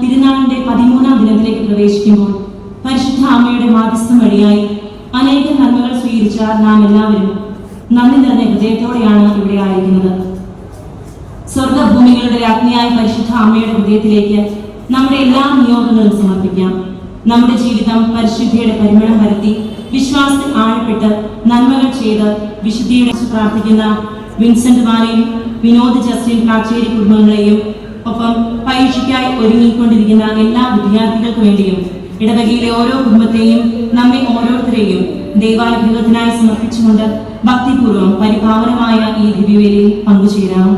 തിരുനാളിന്റെ 13ാം ദിനത്തിലേക്ക് പ്രവേശിക്കുമ്പോൾ പരിശുദ്ധ അമ്മയുടെ മാധ്യസ്ഥം വഴിയായി അനേക നന്മകൾ സ്വീകരിച്ച നാം എല്ലാവരും നന്ദി നിറഞ്ഞ ഹൃദയത്തോടെയാണ് ഇവിടെ ആയിരിക്കുന്നത്. സ്വർഗഭൂമികളുടെ രാജ്ഞിയായ പരിശുദ്ധ അമ്മയുടെ ഹൃദയത്തിലേക്ക് നമ്മുടെ എല്ലാ നിയോഗങ്ങളും സമർപ്പിക്കാം. നമ്മുടെ ജീവിതം പരിശുദ്ധിയുടെ പരിമളം വരുത്തി വിശ്വാസത്തിൽ ആഴപ്പെട്ട് നന്മകൾ ചെയ്ത് വിശുദ്ധിയുടെ പ്രാർത്ഥിക്കുന്ന വിൻസെന്റ് വാലയും വിനോദ് ജസ്റ്റിൻ കാച്ചേരി കുടുംബങ്ങളെയും ഒപ്പം പരീക്ഷയ്ക്കായി ഒരുങ്ങിക്കൊണ്ടിരിക്കുന്ന എല്ലാ വിദ്യാർത്ഥികൾക്ക് വേണ്ടിയും ഇടവകയിലെ ഓരോ കുടുംബത്തെയും നമ്മെ ഓരോരുത്തരെയും ദൈവാനുഗ്രഹത്തിനായി സമർപ്പിച്ചുകൊണ്ട് ഭക്തിപൂർവ്വം പരിപാവനമായ ഈ ദിവ്യവേലയിൽ പങ്കുചേരാം.